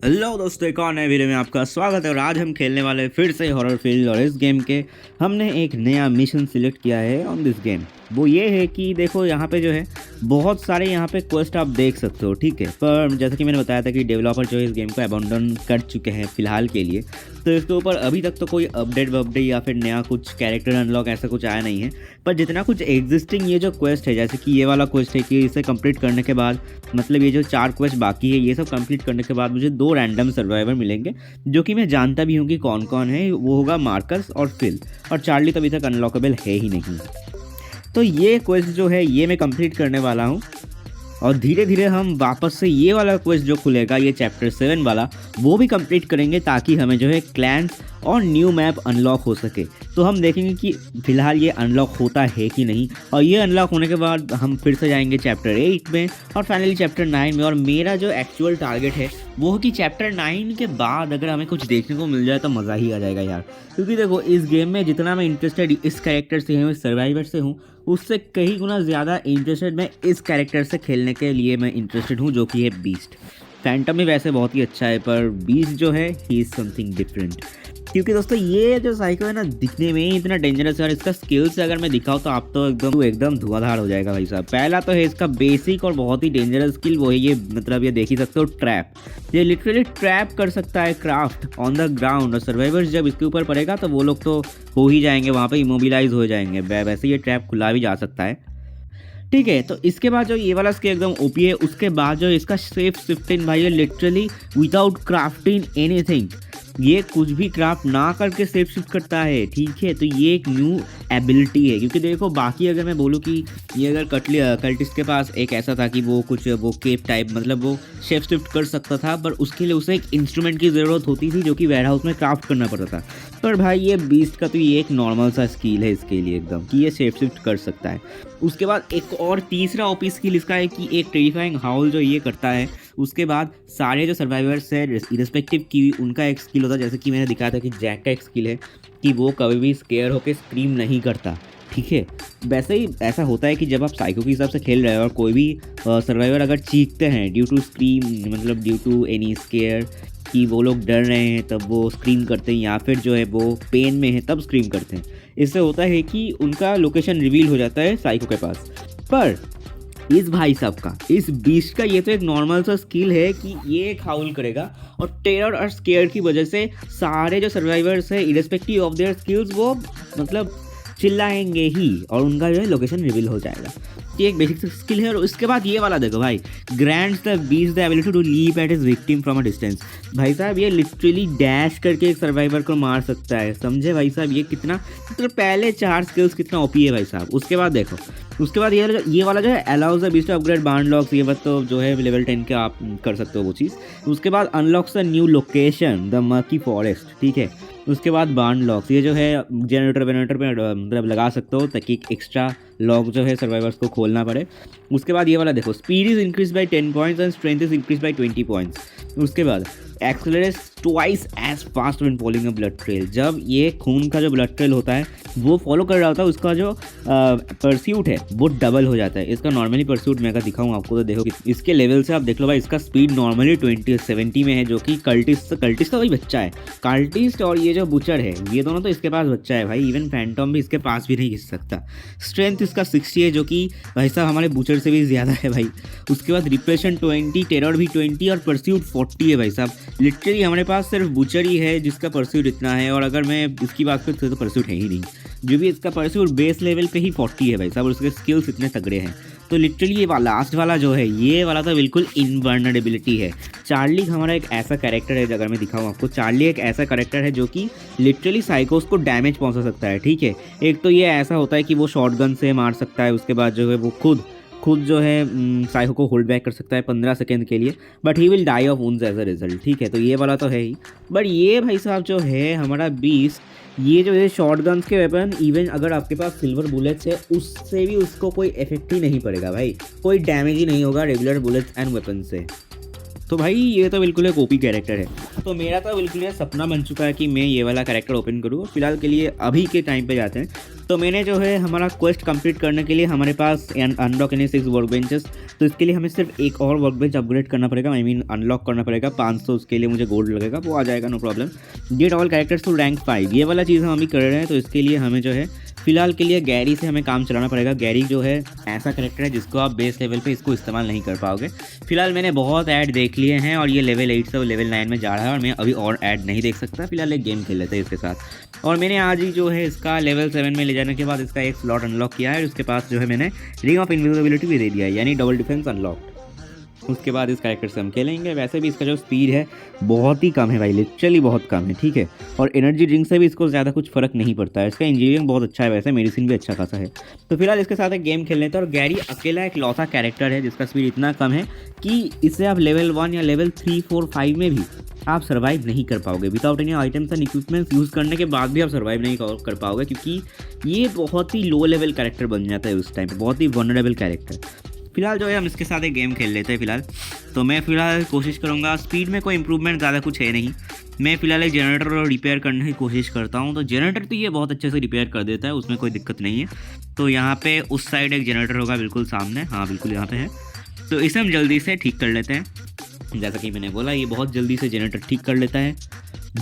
Hello दोस्तों, एक और नए वीडियो में आपका स्वागत है। और आज हम खेलने वाले फिर से हॉरर फील्ड। और इस गेम के हमने एक नया मिशन सिलेक्ट किया है ऑन दिस गेम। वो ये है कि देखो यहाँ पे जो है बहुत सारे यहाँ पे क्वेस्ट आप देख सकते हो, ठीक है। पर जैसा कि मैंने बताया था कि डेवलपर जो है इस गेम को अबंडन कर चुके हैं फ़िलहाल के लिए, तो इसके ऊपर अभी तक तो कोई अपडेट या फिर नया कुछ कैरेक्टर अनलॉक ऐसा कुछ आया नहीं है। पर जितना कुछ एग्जिस्टिंग ये जो क्वेस्ट है, जैसे कि ये वाला क्वेस्ट है कि इसे कंप्लीट करने के बाद, मतलब ये जो 4 क्वेस्ट बाकी है ये सब कंप्लीट करने के बाद मुझे 2 रैंडम सर्वाइवर मिलेंगे, जो कि मैं जानता भी हूँ कि कौन कौन है। वो होगा मार्कस और फिल, और चार्ली तो अभी तक अनलॉकेबल है ही नहीं। तो ये क्वेस्ट जो है ये मैं कंप्लीट करने वाला हूँ, और धीरे धीरे हम वापस से ये वाला क्वेस्ट जो खुलेगा, ये चैप्टर 7 वाला, वो भी कंप्लीट करेंगे ताकि हमें जो है क्लैंस और न्यू मैप अनलॉक हो सके। तो हम देखेंगे कि फ़िलहाल ये अनलॉक होता है कि नहीं, और ये अनलॉक होने के बाद हम फिर से जाएंगे चैप्टर 8 में और फाइनली चैप्टर 9 में। और मेरा जो एक्चुअल टारगेट है वो है कि चैप्टर 9 के बाद अगर हमें कुछ देखने को मिल जाए तो मज़ा ही आ जाएगा यार। क्योंकि देखो इस गेम में जितना मैं इंटरेस्टेड इस कैरेक्टर से हूँ, इस सर्वाइवर से हूँ, उससे कई गुना ज़्यादा इंटरेस्टेड मैं इस कैरेक्टर से खेलने के लिए मैं इंटरेस्टेड हूँ, जो कि है बीस्ट। फैंटम भी वैसे बहुत ही अच्छा है, पर बीस्ट जो है ही इज़ समथिंग डिफरेंट। क्योंकि दोस्तों ये जो साइको है ना, दिखने में ही इतना डेंजरस है, और इसका स्किल से अगर मैं दिखाऊँ तो आप तो एकदम धुआंधार हो जाएगा भाई साहब। पहला तो है इसका बेसिक और बहुत ही डेंजरस स्किल, वो है ये, मतलब ये देख ही सकते हो, ट्रैप। ये लिटरली ट्रैप कर सकता है क्राफ्ट ऑन द ग्राउंड, और सर्वाइवर्स जब इसके ऊपर पड़ेगा तो वो लोग तो हो ही जाएंगे, वहाँ पे इमोबिलाइज हो जाएंगे। वैसे ये ट्रैप खुला भी जा सकता है, ठीक है। तो इसके बाद जो ये वाला स्किल एकदम ओपी है। उसके बाद जो इसका सेफ शिफ्टिंग भाई है, लिटरली विदाउट क्राफ्टिंग एनीथिंग, ये कुछ भी क्राफ्ट ना करके सेफ शिफ्ट करता है, ठीक है। तो ये एक न्यू एबिलिटी है। क्योंकि देखो बाकी अगर मैं बोलूँ कि ये अगर कल्टिस्ट के पास एक ऐसा था कि वो कुछ वो केप टाइप, मतलब वो सेफ शिफ्ट कर सकता था, पर उसके लिए उसे एक इंस्ट्रूमेंट की ज़रूरत होती थी जो कि वेयर हाउस में क्राफ्ट करना पड़ता था। पर भाई ये बीस्ट का तो ये एक नॉर्मल सा स्किल है इसके लिए एकदम, कि ये सेफ शिफ्ट कर सकता है। उसके बाद एक और तीसरा ओपी स्किल इसका है कि एक टेरिफाइंग हाउल जो ये करता है। उसके बाद सारे जो सर्वाइवर्स है रिस्पेक्टिव की उनका एक स्किल होता है, जैसे कि मैंने दिखाया था कि जैक का एक स्किल है कि वो कभी भी स्केयर होकर स्क्रीम नहीं करता, ठीक है। वैसे ही ऐसा होता है कि जब आप साइको के हिसाब से खेल रहे हो और कोई भी सर्वाइवर अगर चीखते हैं ड्यू टू स्क्रीम, मतलब ड्यू टू एनी स्केयर, कि वो लोग डर रहे हैं तब वो स्क्रीम करते हैं, या फिर जो है वो पेन में है तब स्क्रीम करते हैं। इससे होता है कि उनका लोकेशन रिवील हो जाता है साइको के पास। पर इस भाई साहब का, इस बीस्ट का, ये तो एक नॉर्मल सा स्किल है कि ये एक हाउल करेगा, और टेरर और स्केयर की वजह से सारे जो सर्वाइवर्स है इरेस्पेक्टिव ऑफ देयर स्किल्स वो मतलब चिल्लाएंगे ही, और उनका जो है लोकेशन रिवील हो जाएगा। ये एक बेसिक स्किल है। और उसके बाद ये वाला देखो भाई, grants the beast the ability to leap at his victim from a distance. भाई साहब ये लिटरली डैश करके एक सर्वाइवर को मार सकता है, समझे भाई साहब। ये कितना, मतलब पहले 4 स्किल्स कितना ओपी है भाई साहब। उसके बाद देखो, उसके बाद ये वाला जो है allows the beast to upgrade barn locks, ये बस तो जो है लेवल 10 के आप कर सकते हो वो चीज़। उसके बाद unlocks the new location the murky forest, ठीक है। उसके बाद बार्न लॉक्स, ये जो है जनरेटर पे मतलब लगा सकते हो ताकि एक्स्ट्रा लॉक जो है सर्वाइवर्स को खोलना पड़े। उसके बाद ये वाला देखो, speed is increase by 10 points and strength is increase by 20 points. उसके बाद accelerates twice as fast when following a blood trail, जब ये खून का जो ब्लड ट्रेल होता है वो फॉलो कर रहा होता है, उसका जो परस्यूट है वो डबल हो जाता है। इसका नॉर्मली परस्यूट मैं अगर दिखाऊँ आपको तो देखो इसके लेवल से आप देख लो भाई, इसका स्पीड नॉर्मली 70 में है, जो कि कल्टिस्ट का वही बच्चा है। कल्टिस्ट और ये जो बुचर है ये दोनों तो इसके पास बच्चा है भाई, इवन फैंटम भी इसके पास भी नहीं घिस सकता। स्ट्रेंथ इसका 60 है, जो कि भाई साहब हमारे बुचर से भी ज़्यादा है भाई। उसके बाद रिप्रेशन 20, टेरर भी 20 और परस्यूट 40 है भाई साहब। लिटरली हमारे पास सिर्फ बुचर ही है जिसका परस्यूट इतना है, और अगर मैं इसकी बात करूँ तो परस्यूट है ही नहीं। जो भी इसका परस्यूट बेस लेवल पे ही 40 है भाई साहब, और उसके स्किल्स इतने तगड़े हैं। तो लिटरली ये लास्ट वाला जो है, ये वाला तो बिल्कुल इनवर्नेबिलिटी है। चार्ली हमारा एक ऐसा कैरेक्टर है, अगर मैं दिखाऊँ आपको, चार्ली एक ऐसा कैरेक्टर है जो कि लिटरली साइकोस को डैमेज पहुंचा सकता है, ठीक है। एक तो ये ऐसा होता है कि वो शॉटगन से मार सकता है, उसके बाद जो है वो खुद जो है साइको को होल्ड बैक कर सकता है 15 सेकेंड के लिए, but he will die of wounds as a result, ठीक है। तो ये वाला तो है ही। बट ये भाई साहब जो है हमारा बीस्ट, ये जो है शॉर्ट गन्स के वेपन, इवन अगर आपके पास सिल्वर बुलेट्स है उससे भी उसको कोई इफेक्ट ही नहीं पड़ेगा भाई, कोई डैमेज ही नहीं होगा रेगुलर बुलेट्स एंड वेपन से। तो भाई ये तो बिल्कुल एक ओपी कैरेक्टर है। तो तो मेरा तो बिल्कुल ये सपना बन चुका है कि मैं ये वाला कैरेक्टर ओपन करूँ। फिलहाल के लिए अभी के टाइम पे जाते हैं। तो मैंने जो है हमारा क्वेस्ट कंप्लीट करने के लिए हमारे पास अनलॉक यानी 6 वर्क बेंचेस, तो इसके लिए हमें सिर्फ एक और वर्क बेंच अपग्रेड करना पड़ेगा, आई मीन अनलॉक करना पड़ेगा 500। उसके लिए मुझे गोल्ड लगेगा, वो आ जाएगा, no problem. Get all characters to rank 5, ये वाला चीज़ हम अभी कर रहे हैं। तो इसके लिए हमें जो है फिलहाल के लिए गैरी से हमें काम चलाना पड़ेगा। गैरी जो है ऐसा कैरेक्टर है जिसको आप बेस लेवल पे इसको इस्तेमाल नहीं कर पाओगे। फिलहाल मैंने बहुत ऐड देख लिए हैं और ये लेवल 8 से लेवल 9 में जा रहा है और मैं अभी और ऐड नहीं देख सकता। फिलहाल एक गेम खेल लेते हैं इसके साथ। और मैंने आज ही जो है इसका लेवल 7 में ले जाने के बाद इसका एक स्लॉट अनलॉक किया है और उसके पास जो है मैंने रिंग ऑफ इनविजिबिलिटी भी दे दिया है, यानी डबल डिफेंस अनलॉक। उसके बाद इस कैरेक्टर से हम खेलेंगे। वैसे भी इसका जो स्पीड है बहुत ही कम है भाई, लिटरली बहुत कम है, ठीक है। और एनर्जी ड्रिंक से भी इसको ज़्यादा कुछ फ़र्क नहीं पड़ता है। इसका इंजीनियरिंग बहुत अच्छा है, वैसे मेडिसिन भी अच्छा खासा है। तो फिलहाल इसके साथ एक गेम खेल लेते हैं। और गैरी अकेला एक लौता कैरेक्टर है जिसका स्पीड इतना कम है कि इसे आप लेवल 1 या लेवल 3, 4, 5 में भी आप सर्वाइव नहीं कर पाओगे। Without any items and equipments use करने के बाद भी आप सर्वाइव नहीं कर पाओगे, क्योंकि ये बहुत ही लो लेवल कैरेक्टर बन जाता है उस टाइम पर, बहुत ही वनरेबल कैरेक्टर। फिलहाल जो है हम इसके साथ एक गेम खेल लेते हैं फिलहाल। तो मैं फ़िलहाल कोशिश करूँगा, स्पीड में कोई इंप्रूवमेंट ज़्यादा कुछ है नहीं। मैं फ़िलहाल एक जनरेटर रिपेयर करने की कोशिश करता हूँ। तो जनरेटर तो ये बहुत अच्छे से रिपेयर कर देता है, उसमें कोई दिक्कत नहीं है। तो यहाँ पे उस साइड एक जनरेटर होगा बिल्कुल सामने, हाँ बिल्कुल यहाँ पे है। तो इसे हम जल्दी से ठीक कर लेते हैं। जैसा कि मैंने बोला, ये बहुत जल्दी से जनरेटर ठीक कर लेता है।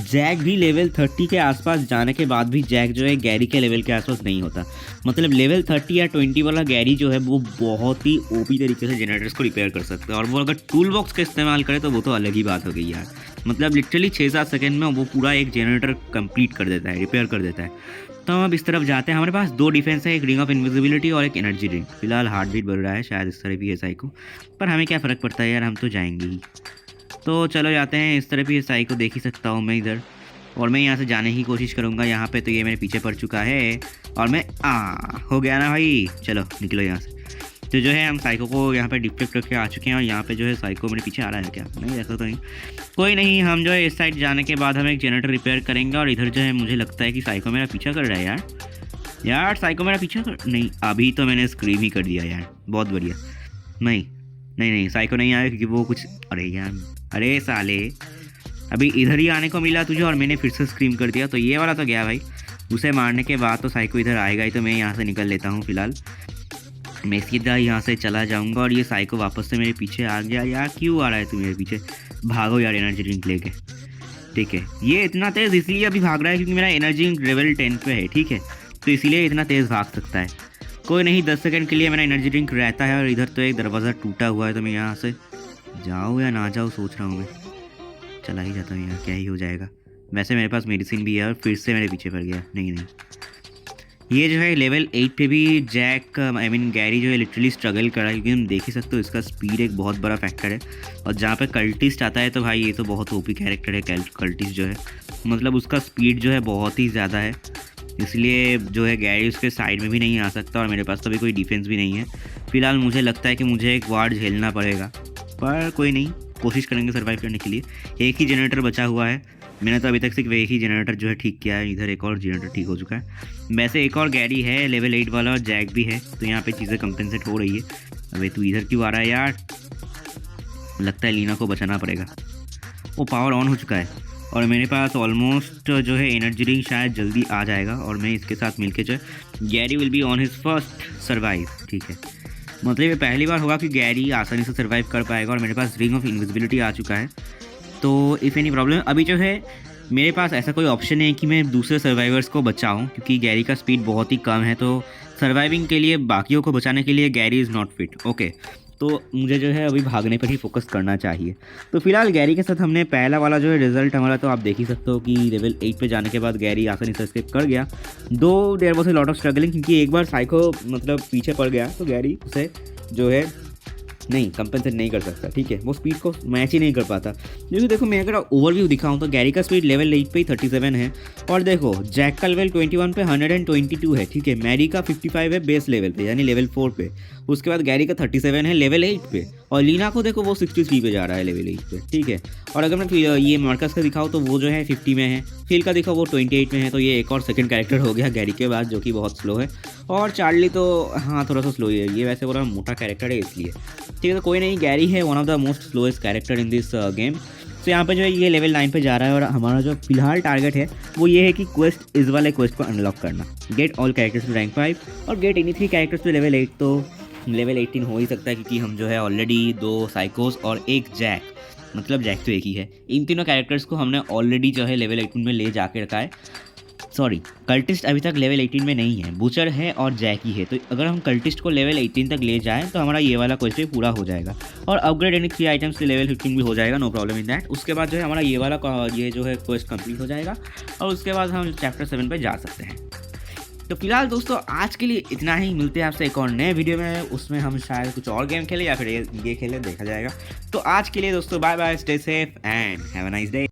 जैक भी लेवल 30 के आसपास जाने के बाद भी जैक जो है गैरी के लेवल के आसपास नहीं होता। मतलब लेवल 30 या 20 वाला गैरी जो है वो बहुत ही ओपी तरीके से जनरेटर्स को रिपेयर कर सकता है। और वो अगर टूल बॉक्स का इस्तेमाल करे तो वो तो अलग ही बात हो गई यार। मतलब लिटरली 6-7 सेकेंड में वो पूरा एक जनरेटर कंप्लीट कर देता है, रिपेयर कर देता है। तो हम अब इस तरफ जाते हैं। हमारे पास 2 डिफेंस है, एक रिंग ऑफ इनविजिबिलिटी और एक एनर्जी ड्रिंक। फिलहाल हार्ट बीट बढ़ रहा है, शायद इस तरह भी है साइको, पर हमें क्या फ़र्क पड़ता है यार, हम तो जाएंगे ही। तो चलो जाते हैं। इस तरह भी साइको देख ही सकता हूँ मैं इधर, और मैं यहाँ से जाने की कोशिश करूँगा। यहाँ पे तो ये मेरे पीछे पड़ चुका है और मैं हो गया ना भाई, चलो निकलो यहाँ से। तो जो है हम साइको को यहाँ पे डिफ्लेक्ट करके आ चुके हैं और यहाँ पे जो है साइको मेरे पीछे आ रहा है क्या, नहीं ऐसा तो नहीं, कोई नहीं। हम जो है इस साइड जाने के बाद हम एक जनरेटर रिपेयर करेंगे और इधर जो है मुझे लगता है कि साइको मेरा पीछा कर रहा है यार साइको मेरा पीछा कर, नहीं अभी तो मैंने स्क्रीम ही कर दिया यार, बहुत बढ़िया। नहीं साइको नहीं आया क्योंकि वो कुछ, अरे यार अरे साले, अभी इधर ही आने को मिला तुझे और मैंने फिर से स्क्रीम कर दिया। तो ये वाला तो गया भाई, उसे मारने के बाद तो साइको इधर आएगा ही। तो मैं यहाँ से निकल लेता हूँ। फिलहाल मैं सीधा यहाँ से चला जाऊँगा और ये साइको वापस से मेरे पीछे आ गया। यार क्यों आ रहा है तू मेरे पीछे, भागो यार एनर्जी ड्रिंक लेके, ठीक है। ये इतना तेज़ इसलिए अभी भाग रहा है क्योंकि मेरा एनर्जी ड्रिंक लेवल 10 पे है, ठीक है, तो इसीलिए इतना तेज़ भाग सकता है। कोई नहीं, 10 सेकंड के लिए मेरा एनर्जी ड्रिंक रहता है। और इधर तो एक दरवाज़ा टूटा हुआ है, तो मैं यहाँ से जाऊँ या ना जाऊँ सोच रहा हूँ मैं। चला ही जाता हूँ यार, क्या ही हो जाएगा। वैसे मेरे पास मेडिसिन भी है और फिर से मेरे पीछे पड़ गया। नहीं ये जो है लेवल 8 पे भी जैक आई मीन गैरी जो है लिटरली स्ट्रगल कर रहा है, क्योंकि हम देख ही सकते हो इसका स्पीड एक बहुत बड़ा फैक्टर है। और जहाँ पे कल्टिस्ट आता है तो भाई ये तो बहुत ओपी कैरेक्टर है। कल्टिस्ट जो है मतलब उसका स्पीड जो है बहुत ही ज़्यादा है, इसलिए जो है गैरी उसके साइड में भी नहीं आ सकता। और मेरे पास तो अभी कोई डिफेंस भी नहीं है। फिलहाल मुझे लगता है कि मुझे एक वार्ड झेलना पड़ेगा, पर कोई नहीं, कोशिश करेंगे सर्वाइव करने के लिए। एक ही जनरेटर बचा हुआ है, मैंने तो अभी तक सिर्फ एक ही जनरेटर जो है ठीक किया है। इधर एक और जनरेटर ठीक हो चुका है। वैसे एक और गैरी है लेवल 8 वाला और जैक भी है, तो यहाँ पे चीज़ें कंपेंसेट हो रही है। अबे तू इधर क्यों आ रहा है यार, लगता है लीना को बचाना पड़ेगा। वो पावर ऑन हो चुका है और मेरे पास ऑलमोस्ट जो है एनर्जी ड्रिंक शायद जल्दी आ जाएगा और मैं इसके साथ मिलके जो है Gary will be on his first survive, ठीक है। मतलब ये पहली बार होगा कि गैरी आसानी से सर्वाइव कर पाएगा। और मेरे पास रिंग ऑफ इनविजिबिलिटी आ चुका है, तो इफ़ एनी प्रॉब्लम अभी जो है मेरे पास ऐसा कोई ऑप्शन नहीं है कि मैं दूसरे सर्वाइवर्स को बचाऊं, क्योंकि गैरी का स्पीड बहुत ही कम है। तो सर्वाइविंग के लिए बाकियों को बचाने के लिए Gary is not fit, okay. तो मुझे जो है अभी भागने पर ही फोकस करना चाहिए। तो फिलहाल गैरी के साथ हमने पहला वाला जो है रिजल्ट हमारा, तो आप देख ही सकते हो कि लेवल 8 पे जाने के बाद गैरी आसानी से एस्केप कर गया। Though there was a lot of struggling, क्योंकि एक बार साइको मतलब पीछे पड़ गया तो गैरी उसे जो है नहीं कंपेंसेट नहीं कर सकता, ठीक है, वो स्पीड को मैच ही नहीं कर पाता। क्योंकि देखो मैं अगर ओवरव्यू दिखाऊं तो गैरी का स्पीड लेवल 8 पे ही 37 है और देखो जैक का लेवल 21 पे 122 है, ठीक है। मैरी का 55 है बेस लेवल पे यानी लेवल 4 पे, उसके बाद गैरी का 37 है लेवल 8 पे और लीना को देखो वो 63 पे जा रहा है लेवल 8 पे, ठीक है। और अगर मैं ये मार्कस का दिखाऊँ तो वो जो है 50 में है, फिल का देखो वो 28 में है। तो ये एक और सेकंड कैरेक्टर हो गया गैरी के बाद जो कि बहुत स्लो है। और चार्ली तो हाँ थोड़ा सा स्लो ही है, ये वैसे पूरा मोटा कैरेक्टर है इसलिए, ठीक है। तो कोई नहीं, गैरी है one of the most slowest character in this game. तो यहाँ पे जो है ये लेवल 9 पे जा रहा है और हमारा जो फिलहाल टारगेट है वो ये है कि क्वेस्ट इस वाले क्वेस्ट को अनलॉक करना, get all characters to rank 5 और get any 3 characters to level 8। तो लेवल 18 हो ही सकता है क्योंकि हम जो है ऑलरेडी 2 साइकोस और एक जैक, मतलब जैक तो एक ही है, इन तीनों कैरेक्टर्स को हमने ऑलरेडी जो है लेवल 18 में ले जाके रखा है। सॉरी, कल्टिस्ट अभी तक लेवल 18 में नहीं है, बूचर है और जैक ही है। तो अगर हम कल्टिस्ट को लेवल 18 तक ले जाएं तो हमारा ये वाला क्वेस्ट भी पूरा हो जाएगा और अपग्रेड एनी 3 आइटम्स के लेवल 15 भी हो जाएगा, नो प्रॉब्लम इन दैट। उसके बाद जो है हमारा ये वाला ये जो है क्वेस्ट कंप्लीट हो जाएगा और उसके बाद हम चैप्टर 7 पे जा सकते हैं। तो फिलहाल दोस्तों आज के लिए इतना ही, मिलते हैं आपसे एक और नए वीडियो में, उसमें हम शायद कुछ और गेम खेलें या फिर ये खेलें, देखा जाएगा। तो आज के लिए दोस्तों bye bye, stay safe and have a nice day.